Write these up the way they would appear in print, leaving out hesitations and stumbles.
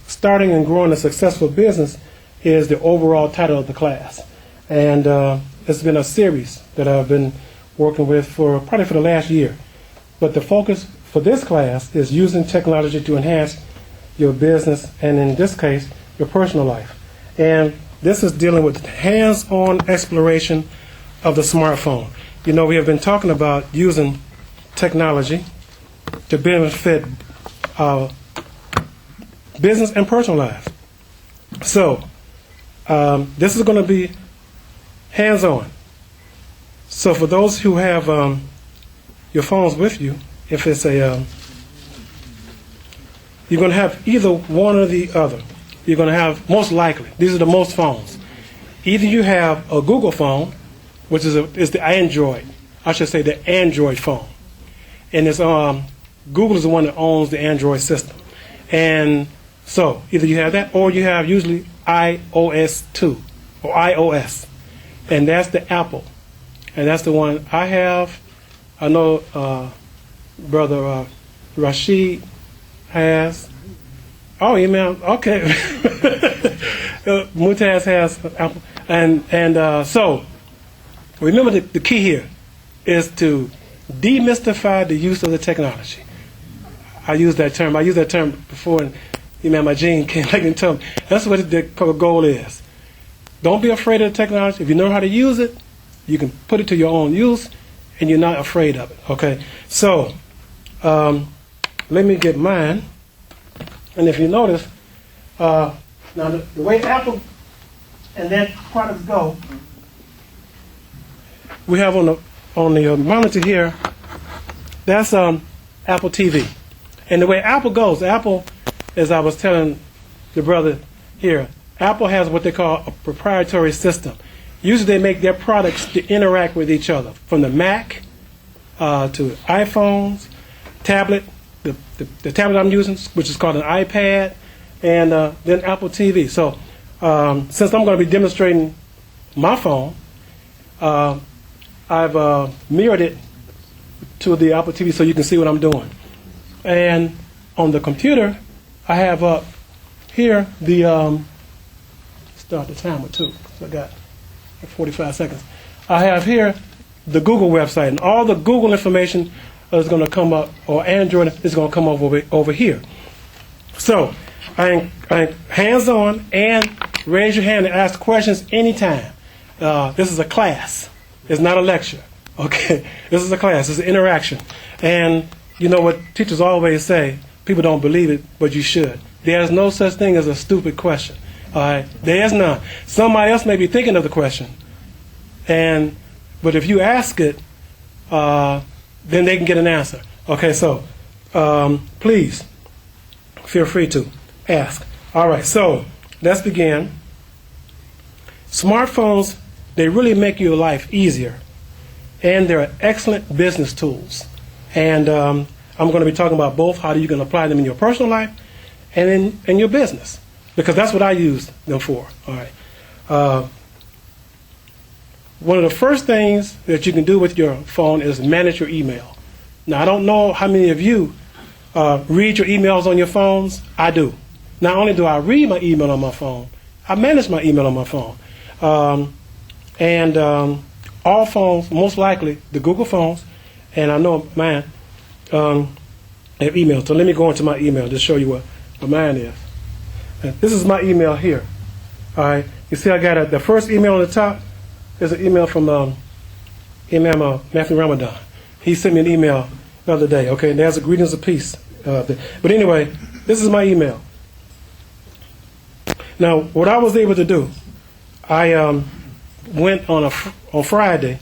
Starting and Growing a Successful Business is the overall title of the class. And it's been a series that I've been working with probably for the last year. But the focus for this class is using technology to enhance your business and, in this case, your personal life. And this is dealing with hands-on exploration of the smartphone. You know, we have been talking about using technology to benefit our business and personal lives. So, this is going to be hands-on. So for those who have your phones with you, if it's you're going to have either one or the other. You're going to have, most likely, these are the most phones. Either you have a Google phone, which is the Android. I should say the Android phone. And it's Google is the one that owns the Android system. And so either you have that or you have usually iOS 2 or iOS. And that's the Apple. And that's the one I have. I know Brother Rashid has. Oh, email. Okay. Mutaz has Apple. And so remember the key here is to demystify the use of the technology. I used that term before, and Imam Ajin came back and told me that's what the goal is. Don't be afraid of the technology. If you know how to use it, you can put it to your own use, and you're not afraid of it. Okay. So let me get mine. And if you notice, now the way Apple and that products go, we have on the monitor here, that's Apple TV. And the way Apple goes, Apple, as I was telling the brother here, Apple has what they call a proprietary system. Usually they make their products to interact with each other, from the Mac to iPhones, tablet, the tablet I'm using, which is called an iPad, and then Apple TV. So since I'm going to be demonstrating my phone, I've mirrored it to the Apple TV so you can see what I'm doing. And on the computer, I have up here the, start the timer too, so I got 45 seconds. I have here the Google website, and all the Google information is going to come up, or Android is going to come up over here. So I hands-on, and raise your hand and ask questions anytime. This is a class. It's not a lecture. Okay, this is a class. It's an interaction. And you know what teachers always say, people don't believe it, but you should. There's no such thing as a stupid question. All right, there is none. Somebody else may be thinking of the question, but if you ask it, then they can get an answer. Okay, so please feel free to ask. All right, so let's begin. Smartphones, they really make your life easier, and they're excellent business tools. And I'm going to be talking about both, how you can apply them in your personal life and in your business, because that's what I use them for. All right. One of the first things that you can do with your phone is manage your email. Now, I don't know how many of you read your emails on your phones. I do. Not only do I read my email on my phone, I manage my email on my phone. All phones, most likely the Google phones, and I know mine, have email. So let me go into my email to show you what mine is. And this is my email here. All right. You see I got the first email on the top is an email from Imam Matthew Ramadan. He sent me an email the other day. Okay, and there's a greetings of peace. But anyway, this is my email. Now, what I was able to do, I went on Friday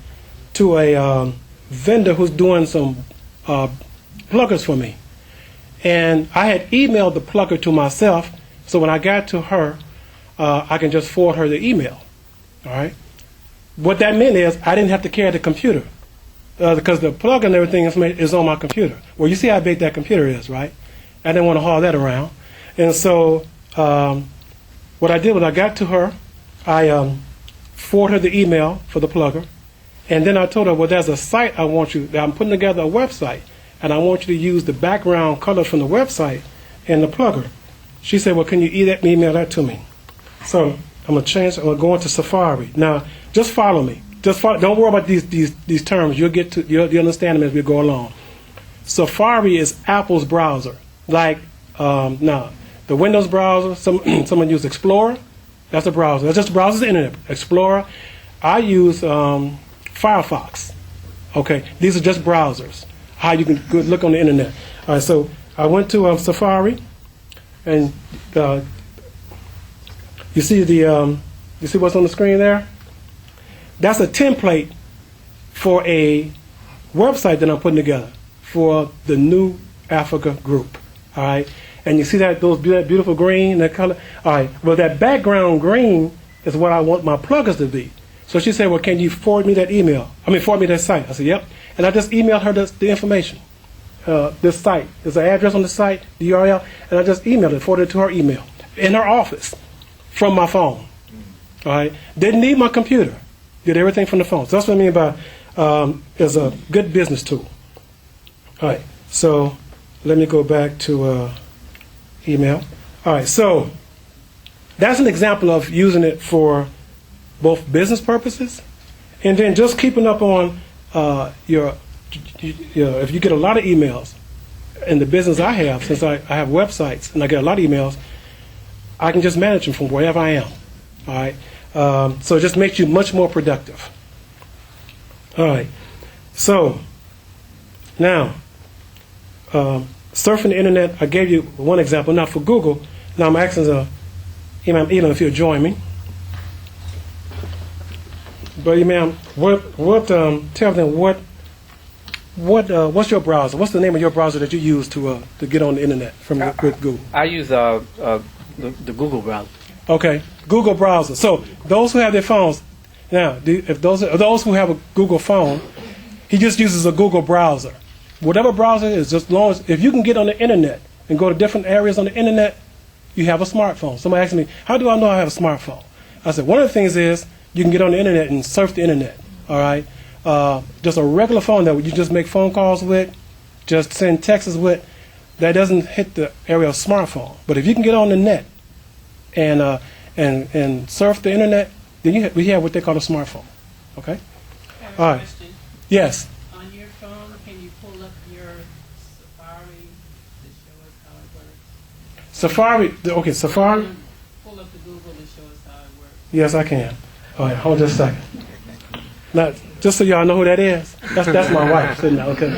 to a vendor who's doing some pluggers for me. And I had emailed the plugger to myself, so when I got to her, I can just forward her the email. All right? What that meant is I didn't have to carry the computer because the plug and everything is on my computer. Well, you see how big that computer is, right? I didn't want to haul that around. And so what I did was I got to her, I forwarded her the email for the plugger, and then I told her, well, there's a site that I'm putting together a website, and I want you to use the background colors from the website and the plugger. she said, well, can you email that to me? So I'm going to go into Safari. Now, just follow me. Don't worry about these terms. You'll understand them as we go along. Safari is Apple's browser. Like, now, the Windows browser, someone use Explorer. That's a browser. That just browses the internet. Explorer. I use Firefox. Okay, these are just browsers. How you can look on the internet. All right, so I went to Safari, and you see what's on the screen there? That's a template for a website that I'm putting together for the New Africa group. All right, and you see that beautiful green, that color. All right, well that background green is what I want my plugins to be. So she said, well, can you forward me that site? I said, yep. And I just emailed her the information. This site, there's an address on the site, the URL, and I just emailed it, forwarded it to her email in her office from my phone. All right, didn't need my computer, did everything from the phone. So that's what I mean by it's a good business tool. All right, so let me go back to email. All right, so that's an example of using it for both business purposes and then just keeping up on if you get a lot of emails in the business I have, since I have websites and I get a lot of emails, I can just manage them from wherever I am. All right, so it just makes you much more productive. All right, so now surfing the internet. I gave you one example. Now for Google, now I'm asking Imam Elam if you'll join me. But Imam, tell them what's your browser? What's the name of your browser that you use to get on the internet with Google? I use the Google browser. Okay, Google browser. So those who have their phones, now if those who have a Google phone, he just uses a Google browser. Whatever browser it is, just as long as if you can get on the internet and go to different areas on the internet, you have a smartphone. Somebody asked me, how do I know I have a smartphone? I said, one of the things is you can get on the internet and surf the internet. All right, just a regular phone that you just make phone calls with, just send texts with, that doesn't hit the area of smartphone. But if you can get on the net and surf the internet, then we have what they call a smartphone. Okay. All right. Question. Yes. On your phone, can you pull up your Safari to show us how it works? Safari. Okay, Safari. Pull up the Google to show us how it works. Yes, I can. All right, hold just a second. Now, just so y'all know who that is, that's my wife sitting there. Okay.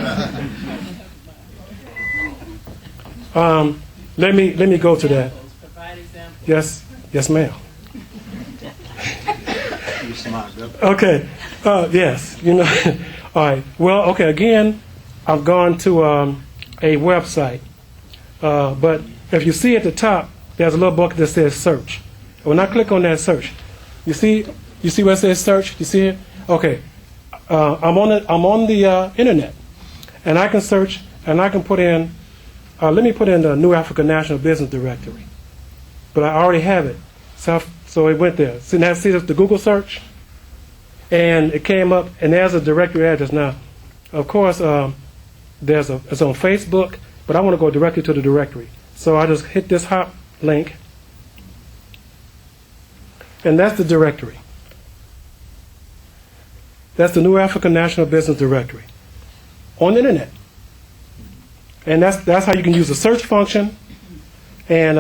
Let me go to that. Provide examples. Yes, ma'am. You smart, girl. Okay. Yes. All right. Well, okay. Again, I've gone to a website, but if you see at the top, there's a little bucket that says search. When I click on that search, you see where it says search. You see it? Okay. I'm on the internet, and I can search, and I can put in. Let me put in the New Africa National Business Directory, but I already have it. So it went there. See now, see the Google search, and it came up, and there's a directory address. Now, of course, it's on Facebook, but I want to go directly to the directory. So I just hit this hot link, and that's the directory. That's the New Africa National Business Directory on the internet. And that's how you can use the search function, and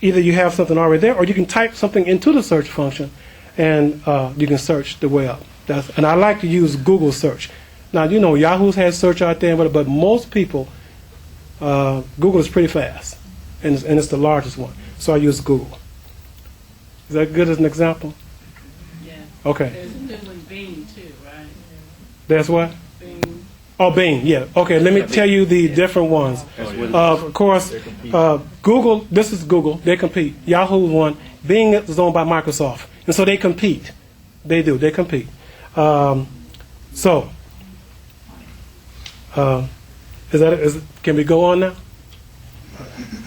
either you have something already there, or you can type something into the search function, and you can search the way up. And I like to use Google search. Now, Yahoo's has search out there, but most people, Google is pretty fast, and it's the largest one. So I use Google. Is that good as an example? Yeah. Okay. There's a good one, Bing, too, right? That's what? Bing. Oh, Bing, yeah. Okay, let me tell you the different ones. Of course, Google, this is Google. They compete. Yahoo's one. Bing is owned by Microsoft. And so they compete. They do. They compete. Can we go on now?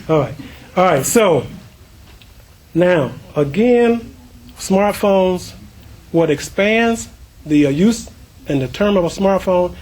All right. So now, again, smartphones, what expands the use and the term of a smartphone